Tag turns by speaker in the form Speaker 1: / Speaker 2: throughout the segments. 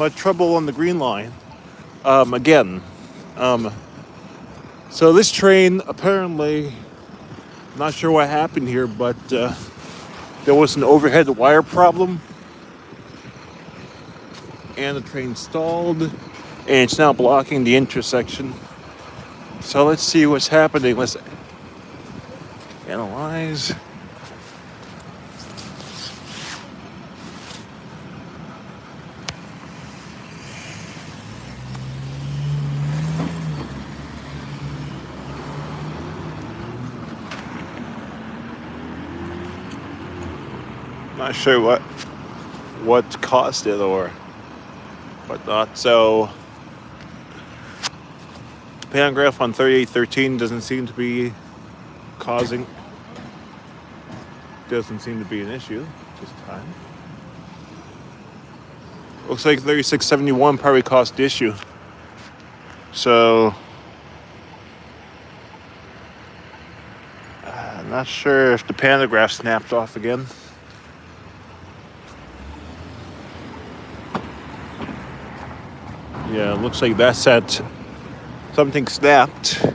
Speaker 1: Had trouble on the green line again. Um, so this train apparently, not sure what happened here, but there was an overhead wire problem, and the train stalled, and it's now blocking the intersection. So let's see what's happening. Let's analyze. Not sure what caused it or whatnot. So pantograph on 3813 doesn't seem to be an issue this time. Looks like 3671 probably caused the issue. So I'm not sure if the pantograph snapped off again. Yeah, it looks like that's at something snapped.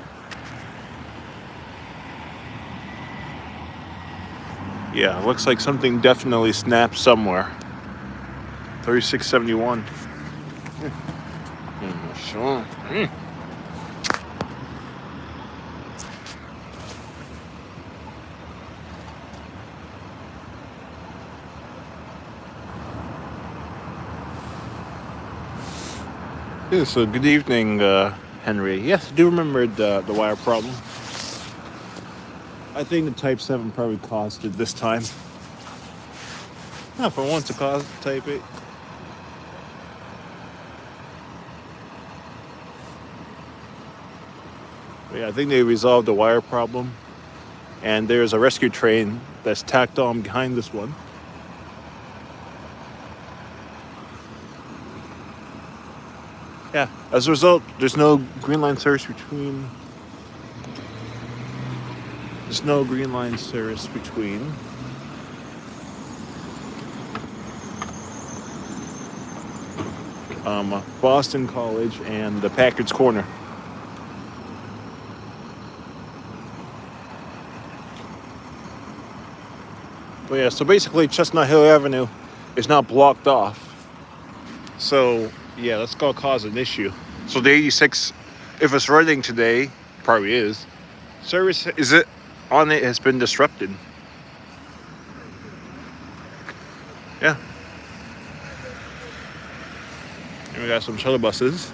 Speaker 1: Yeah, it looks like something definitely snapped somewhere. 3671. Sure. Yeah, so good evening, Henry. Yes, I do remember the wire problem. I think the Type 7 probably caused it this time. Not for once to cause Type 8. But yeah, I think they resolved the wire problem. And there's a rescue train that's tacked on behind this one. Yeah, as a result, there's no green line service between. Boston College and the Packard's Corner. But yeah, so basically Chestnut Hill Avenue is now blocked off. So yeah, that's gonna cause an issue. So the 86, if it's running today, probably is. Service has been disrupted. Yeah. And we got some shuttle buses.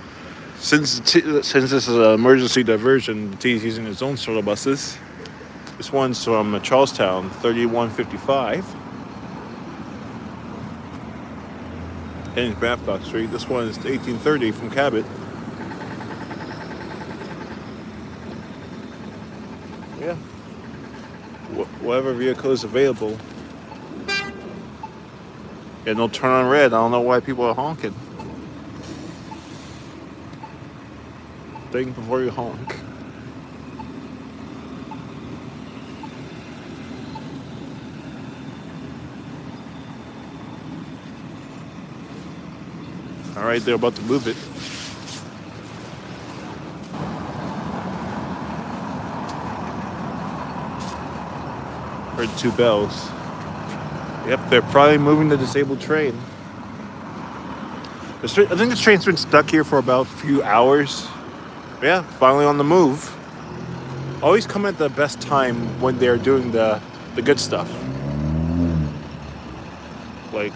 Speaker 1: Since this is an emergency diversion, the T is using its own shuttle buses. This one's from Charlestown, 3155. Heading to Babcock Street. This one is 1830 from Cabot. Yeah. Whatever vehicle is available. Yeah, no turn on red. I don't know why people are honking. Think before you honk. All right, they're about to move it. Heard 2 bells. Yep, they're probably moving the disabled train. I think this train's been stuck here for about a few hours. Yeah, finally on the move. Always come at the best time when they're doing the good stuff. Like,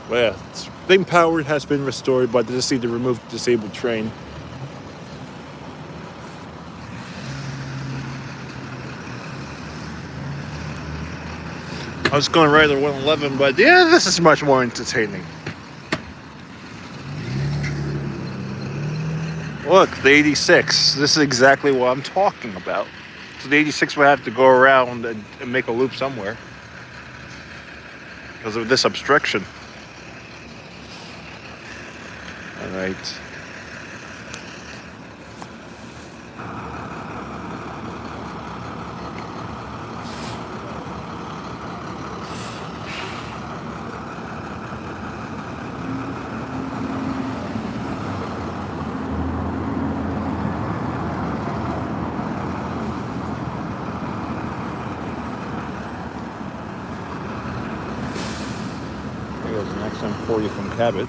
Speaker 1: well, yeah, thing power has been restored, but they just need to remove the disabled train. I was going right at 111, but yeah, this is much more entertaining. Look, the 86. This is exactly what I'm talking about. So the 86 would have to go around and make a loop somewhere because of this obstruction. All right. was an XM40 from Cabot.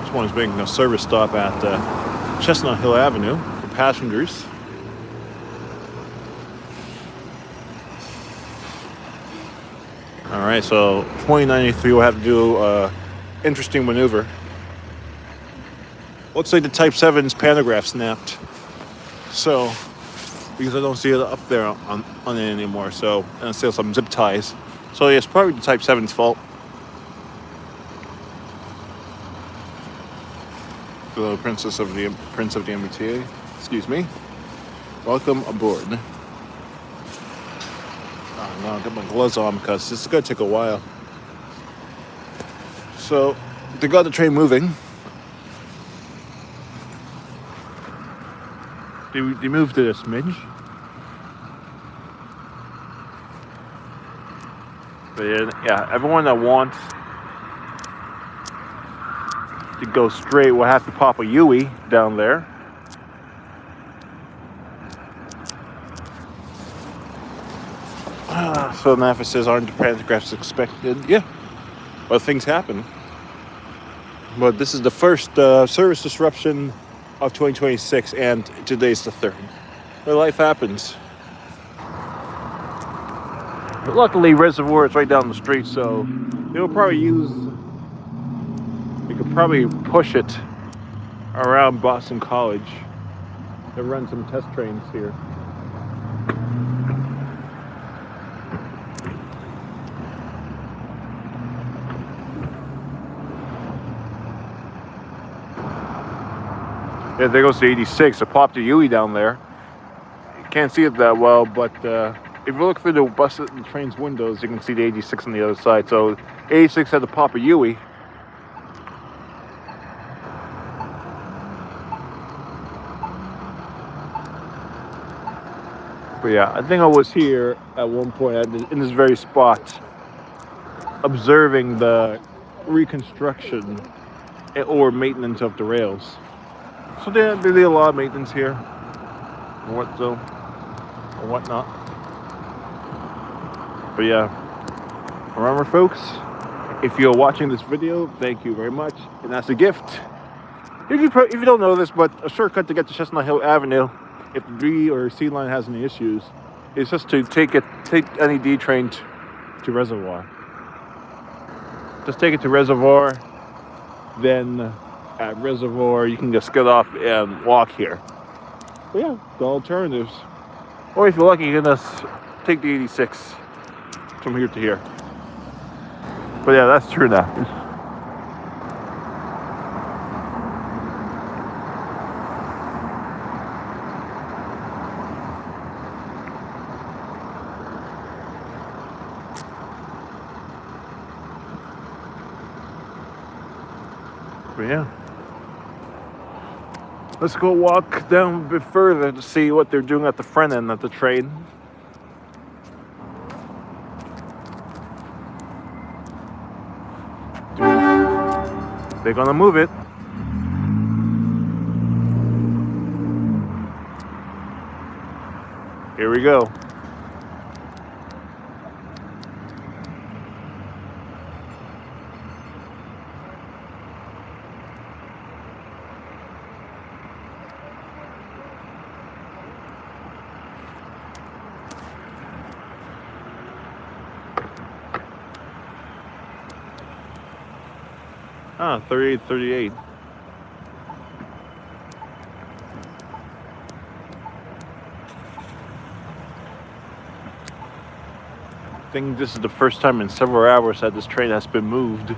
Speaker 1: This one is making a service stop at Chestnut Hill Avenue for passengers. Alright, so 2093 will have to do an interesting maneuver. Looks like the Type 7's pantograph snapped. So, because I don't see it up there on it anymore, so, and it's still some zip ties. So yeah, it's probably the Type 7's fault. The Prince of the MBTA, excuse me. Welcome aboard. Oh no, I'll get my gloves on because this is gonna take a while. So, they got the train moving. They moved it a smidge. But yeah, everyone that wants to go straight will have to pop a Yui down there. So NAFA says aren't the pantographs expected? Yeah, but things happen. But this is the first service disruption of 2026, and today's the third. But life happens. But luckily, Reservoir is right down the street, so they'll probably they could probably push it around Boston College. They'll run some test trains here. Yeah, there goes the 86. I popped a Yui down there. You can't see it that well, but if you look through the train's windows, you can see the 86 on the other side. So 86 had to pop a Yui. But yeah, I think I was here at one point in this very spot, observing the reconstruction or maintenance of the rails. So they did a lot of maintenance here, or whatnot. But yeah, remember folks, if you're watching this video, thank you very much, and that's a gift. If you don't know this, but a shortcut to get to Chestnut Hill Avenue, if the B or C line has any issues, is just to take any D train to Reservoir. Just take it to Reservoir, then at Reservoir you can just get off and walk here. But yeah, the alternatives. Or if you're lucky, you can just take the 86 from here to here. But yeah, that's true now. But yeah, let's go walk down a bit further to see what they're doing at the front end of the train. They're gonna move it. Here we go. Ah, 3838. I think this is the first time in several hours that this train has been moved.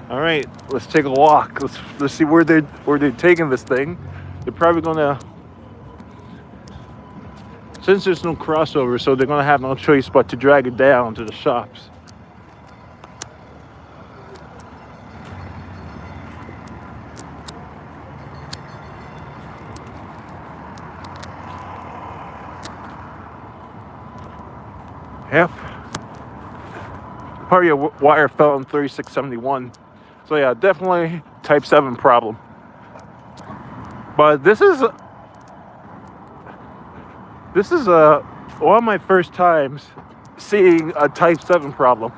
Speaker 1: All right, let's take a walk. Let's see where they're taking this thing. They're probably gonna, since there's no crossover, so they're gonna have no choice but to drag it down to the shops. Yep. Part of your wire fell in 3671. So yeah, definitely Type 7 problem. But this is one of my first times seeing a Type 7 problem.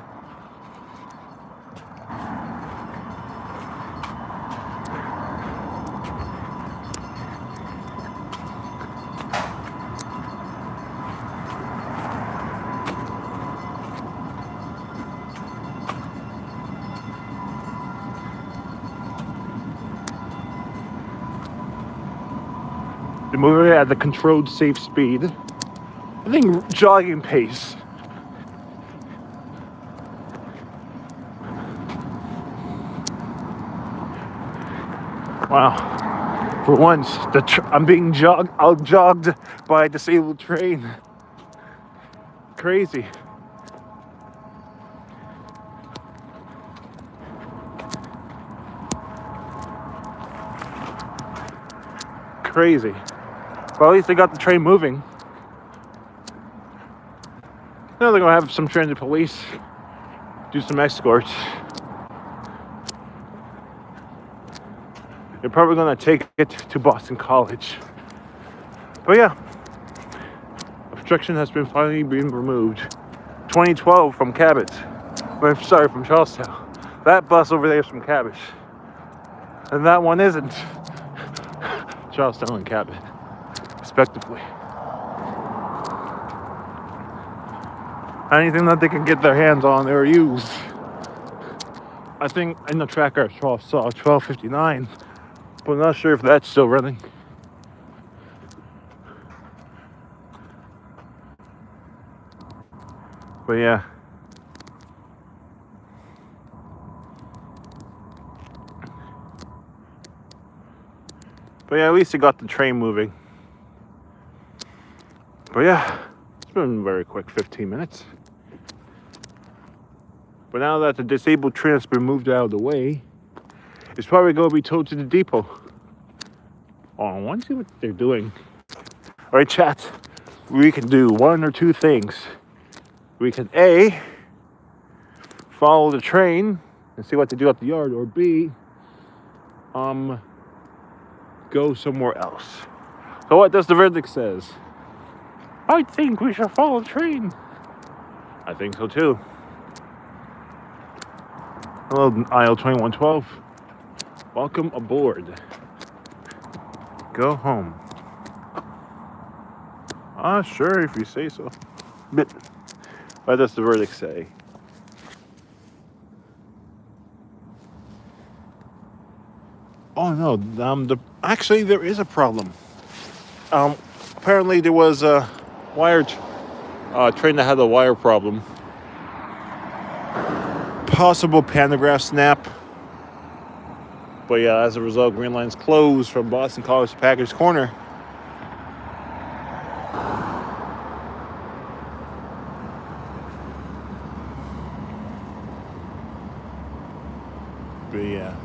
Speaker 1: They're moving at the controlled safe speed. I think jogging pace. Wow. For once, I'm being out-jogged by a disabled train. Crazy. Crazy. Well, at least they got the train moving. Now they're gonna have some transit police do some escorts. They're probably gonna take it to Boston College. But yeah, obstruction has finally been removed. 2012 from Cabot. Sorry, from Charlestown. That bus over there is from Cabot. And that one isn't. Charlestown and Cabot, respectively. Anything that they can get their hands on or use. I think in the tracker I saw 1259, but I'm not sure if that's still running. But yeah. But yeah, at least it got the train moving. But yeah, it's been very quick, 15 minutes. But now that the disabled train has been moved out of the way, it's probably going to be towed to the depot. Oh, I want to see what they're doing. All right, chat. We can do one or two things. We can A, follow the train and see what they do at the yard, or B, go somewhere else. So what does the verdict says? I think we should follow the train. I think so too. Hello, aisle 2112. Welcome aboard. Go home. Sure, if you say so. But what does the verdict say? Oh no, actually there is a problem. Apparently there was a train that had a wire problem. Possible pantograph snap. But yeah, as a result, Green Line's closed from Boston College to Packers Corner. But yeah.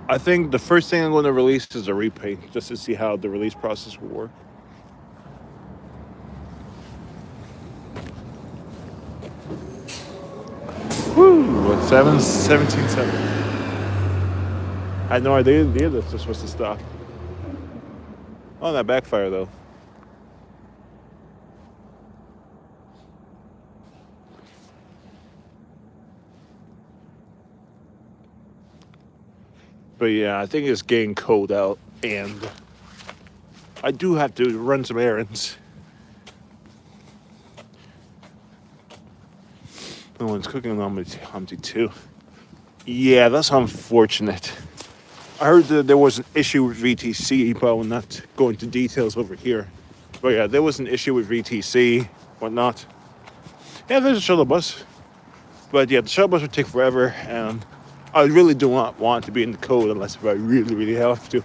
Speaker 1: I think the first thing I'm going to release is a repaint, just to see how the release process will work. Woo! 17.7. I had no idea this was supposed to stop. Oh, that backfire though. But yeah, I think it's getting cold out, and I do have to run some errands. No one's cooking on Humpty too. Yeah, that's unfortunate. I heard that there was an issue with VTC, but I will not go into details over here. But yeah, there was an issue with VTC, whatnot. Yeah, there's a shuttle bus. But yeah, the shuttle bus would take forever, and I really do not want to be in the cold unless if I really, really have to.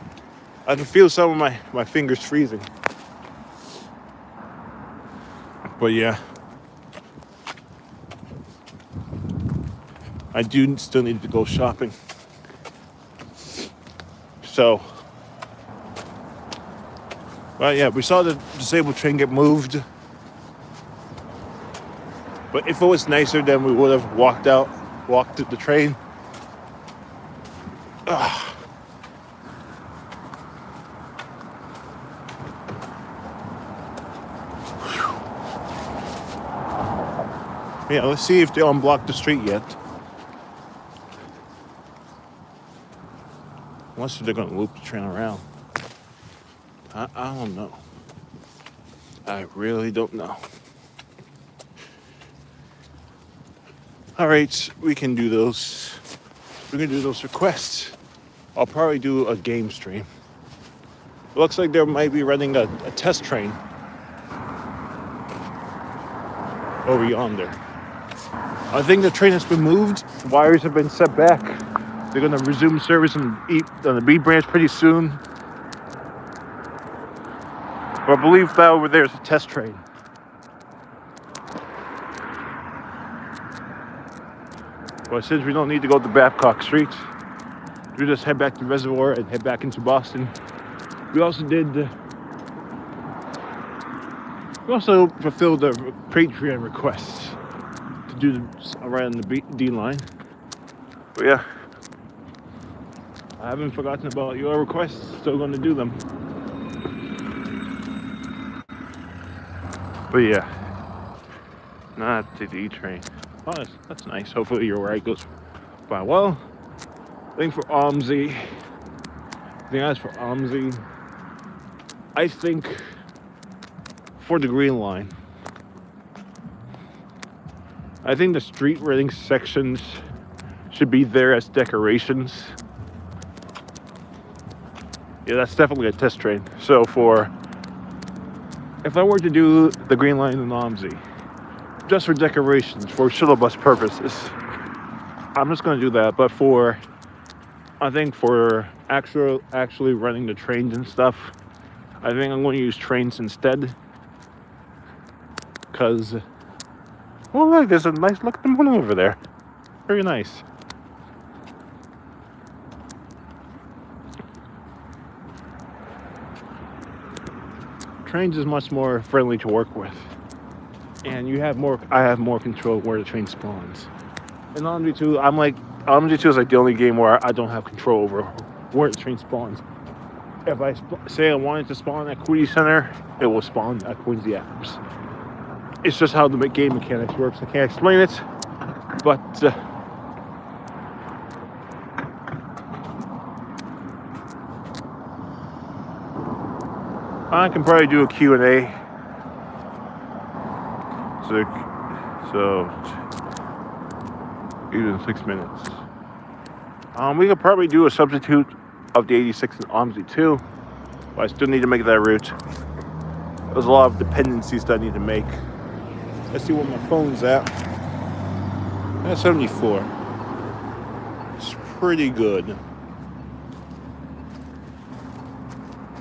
Speaker 1: I can feel some of my fingers freezing. But yeah. I do still need to go shopping. So, well, yeah, we saw the disabled train get moved. But if it was nicer, then we would have walked to the train. Yeah, let's see if they unblocked the street yet. Unless they're gonna loop the train around. I don't know. I really don't know. All right, we can do those. We're gonna do those requests. I'll probably do a game stream. It looks like they might be running a test train over yonder. I think the train has been moved. Wires have been set back. They're gonna resume service on the B branch pretty soon. But I believe that over there is a test train. But since we don't need to go to Babcock Street, we just head back to the Reservoir and head back into Boston. We also fulfilled the Patreon requests to do around the D line. But yeah, I haven't forgotten about your requests. Still going to do them. But yeah, not the D train. Oh, that's nice. Hopefully your ride goes by well. Thing for OMSI. Thing as for OMSI. I think for the Green Line, I think the street rating sections should be there as decorations. Yeah, that's definitely a test train. So if I were to do the Green Line in OMSI, just for decorations, for shuttle bus purposes, I'm just going to do that. But I think for actually running the trains and stuff, I think I'm going to use trains instead. Because, well, look, there's a nice looking one over there. Very nice. Trains is much more friendly to work with. And I have more control where the train spawns. In MBTA, MBTA is like the only game where I don't have control over where the train spawns. If I say I wanted to spawn at Queens Center, it will spawn at Quincy Adams. It's just how the game mechanics works. I can't explain it, but I can probably do a Q&A. So even 6 minutes. We could probably do a substitute of the 86 in OMSI too, but I still need to make that route. There's a lot of dependencies that I need to make. Let's see where my phone's at. That's 74. It's pretty good.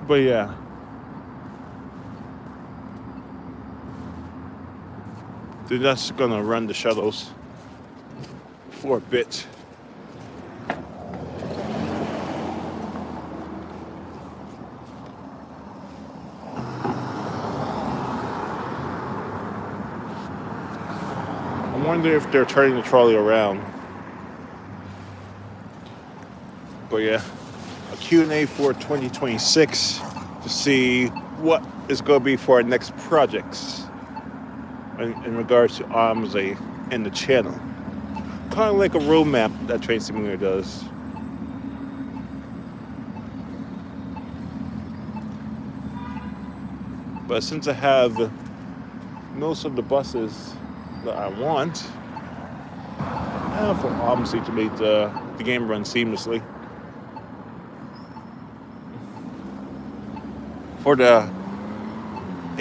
Speaker 1: But yeah. They're just gonna run the shuttles for a bit. I wonder if they're turning the trolley around. But yeah, a Q&A for 2026 to see what is going to be for our next projects in regards to OMSI and the channel. Kind of like a roadmap that Train Simulator does. But since I have most of the buses that I want, for OMSI to make the game run seamlessly.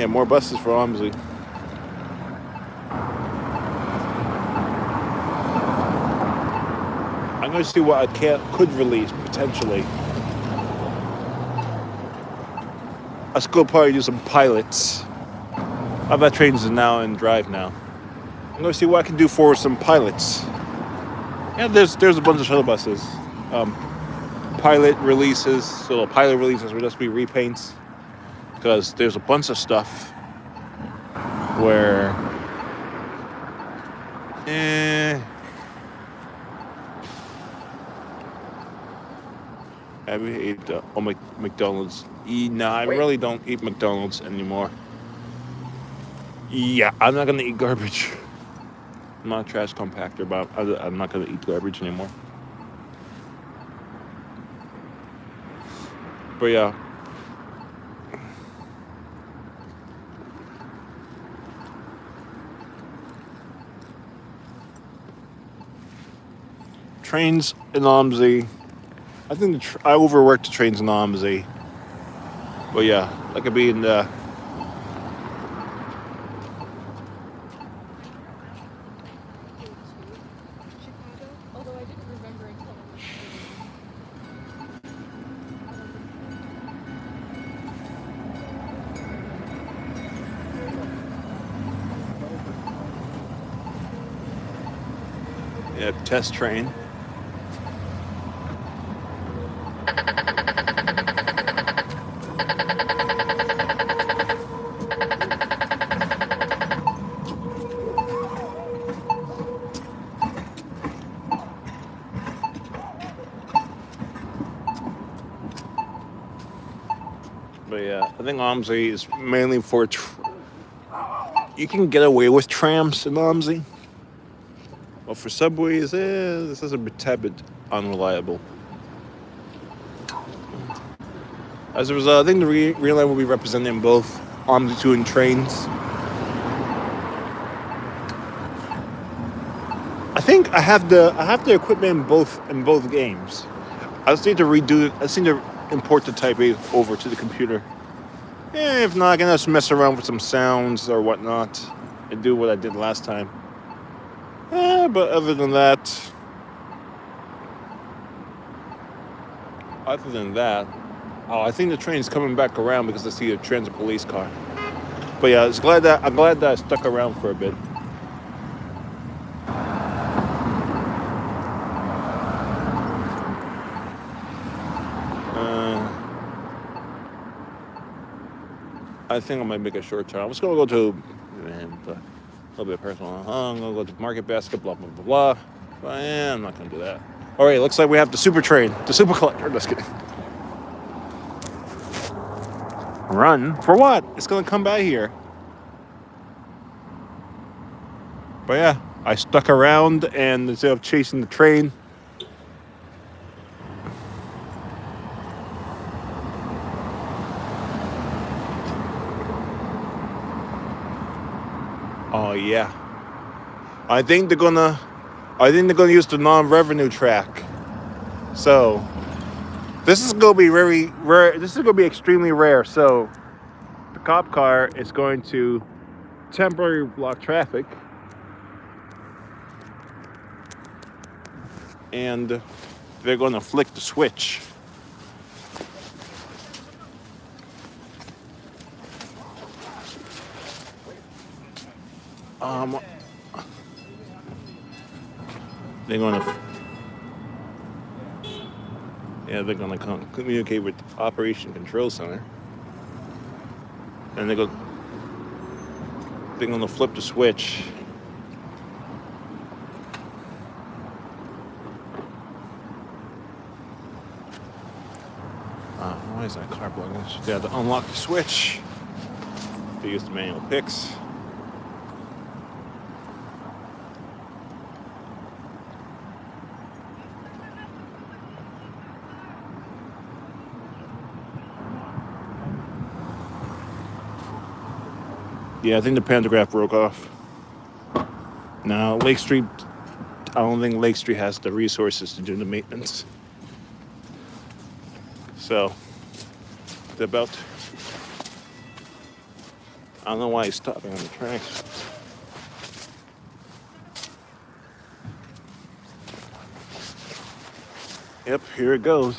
Speaker 1: More buses for OMSI. I'm going to see what I could release potentially. I could probably do some pilots. I've got trains now in drive now. I'm going to see what I can do for some pilots. Yeah, there's a bunch of shuttle buses. Pilot releases. So pilot releases will just be repaints. Because there's a bunch of stuff where Have you ate McDonald's? Nah, I really don't eat McDonald's anymore. Yeah, I'm not gonna eat garbage. I'm not a trash compactor, but I'm not gonna eat garbage anymore. But yeah. Trains in OMSI. I think I overworked the trains in OMSI. But yeah, that could be in the... Yeah, test train. But yeah, I think OMSI is mainly for... you can get away with trams in OMSI. But for subways, this is a bit unreliable. As a result, I think the Real Line will be representing both OMSI 2 and trains. I think I have the equipment in both games. I just need to redo it. I just need to import the Type A over to the computer. If not, I can just mess around with some sounds or whatnot and do what I did last time. But other than that, I think the train's coming back around because I see a transit police car. But yeah, I'm glad that I stuck around for a bit. I think I might make a short turn. I'm just gonna go to a little bit personal. I'm gonna go to Market Basket, blah blah blah blah. But I'm not gonna do that. All right, looks like we have the super train, the super collector. Just kidding. Run for what? It's gonna come by here. But yeah, I stuck around, and instead of chasing the train, oh yeah, I think they're gonna use the non-revenue track. So this is gonna be very rare. This is gonna be extremely rare. So the cop car is going to temporarily block traffic, and they're gonna flick the switch. They're gonna communicate with the Operation Control Center, and they're gonna flip the switch. Why is that car blocking? They have to unlock the switch. They use the manual picks. Yeah, I think the pantograph broke off. Now, Lake Street, I don't think Lake Street has the resources to do the maintenance. So, they're about... I don't know why he's stopping on the tracks. Yep, here it goes.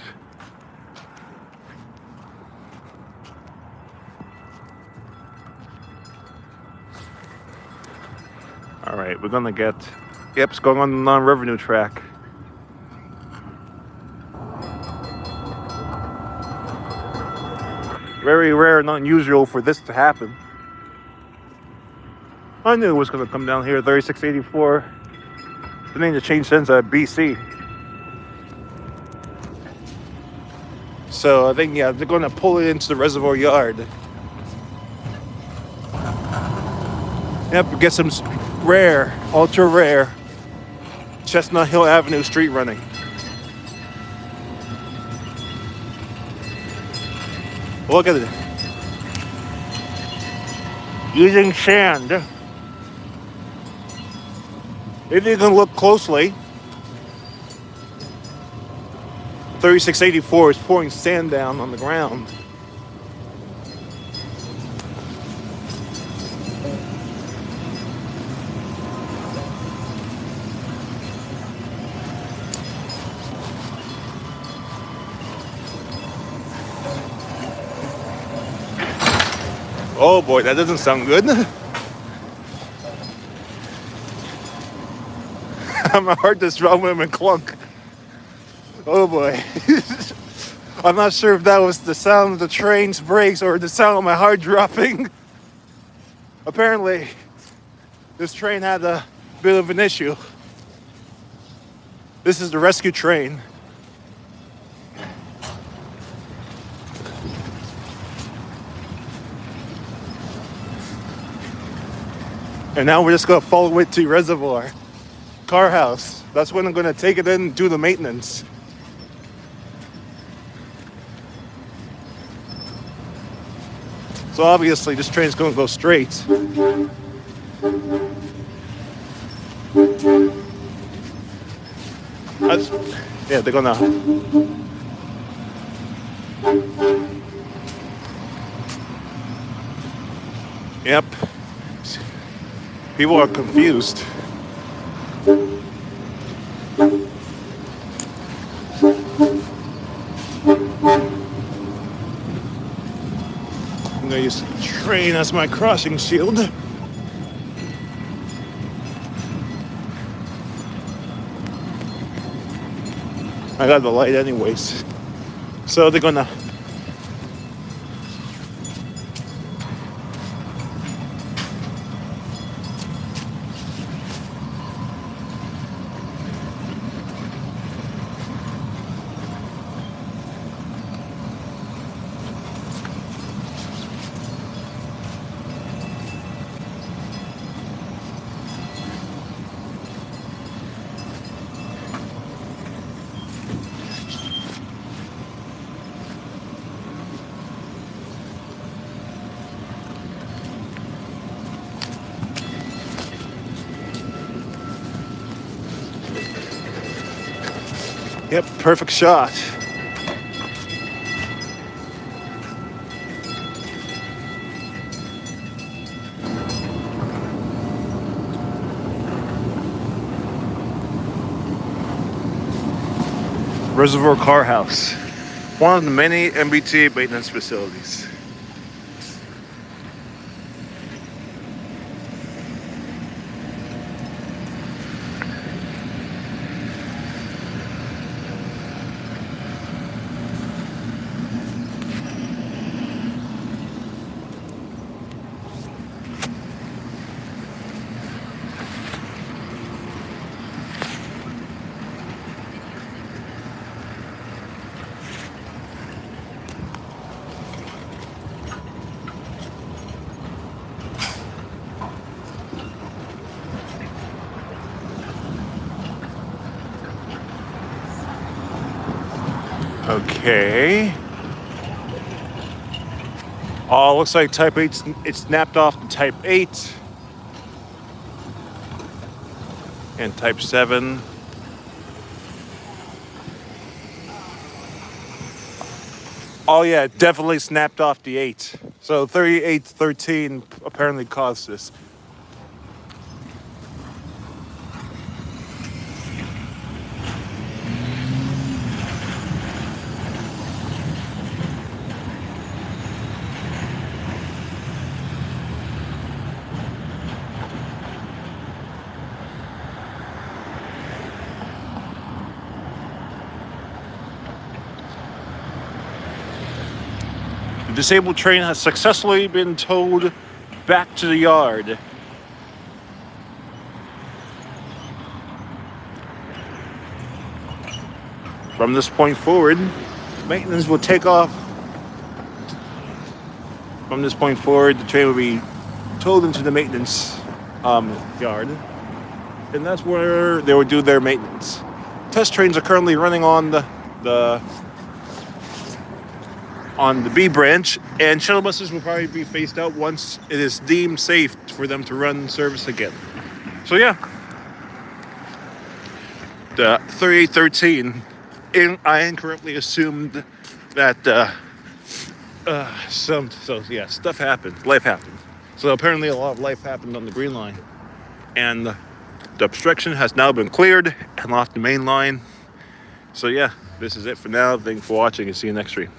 Speaker 1: All right, we're gonna get... Yep, it's going on the non-revenue track. Very rare and unusual for this to happen. I knew it was gonna come down here, 3684. The name to change since BC. So I think, yeah, they're going to pull it into the reservoir yard. Yep, get some rare, ultra rare Chestnut Hill Avenue street running. Look at it. Using sand. If you can look closely, 3684 is pouring sand down on the ground. Oh boy, that doesn't sound good. My heart just rumbled and clunk. Oh boy. I'm not sure if that was the sound of the train's brakes or the sound of my heart dropping. Apparently, this train had a bit of an issue. This is the rescue train. And now we're just gonna follow it to Reservoir Car House. That's when I'm gonna take it in and do the maintenance. So obviously this train's gonna go straight. Yeah, they're gonna. Yep. People are confused. I'm gonna use the train as my crossing shield. I got the light anyways. So they're gonna. Yep, perfect shot. Reservoir Car House, one of the many MBTA maintenance facilities. Okay. Oh, looks like Type 8, it snapped off the Type 8. And Type 7. Oh yeah, it definitely snapped off the 8. So 3813 apparently caused this. The disabled train has successfully been towed back to the yard. From this point forward, Maintenance will take off from this point forward. The train will be towed into the maintenance yard, and that's where they will do their maintenance. Test trains are currently running on the B branch, and shuttle buses will probably be phased out once it is deemed safe for them to run service again. So yeah, the 3813, I incorrectly assumed that stuff happened, life happened. So apparently a lot of life happened on the Green Line, and the obstruction has now been cleared and off the main line. So yeah, this is it for now. Thanks for watching, and see you next stream.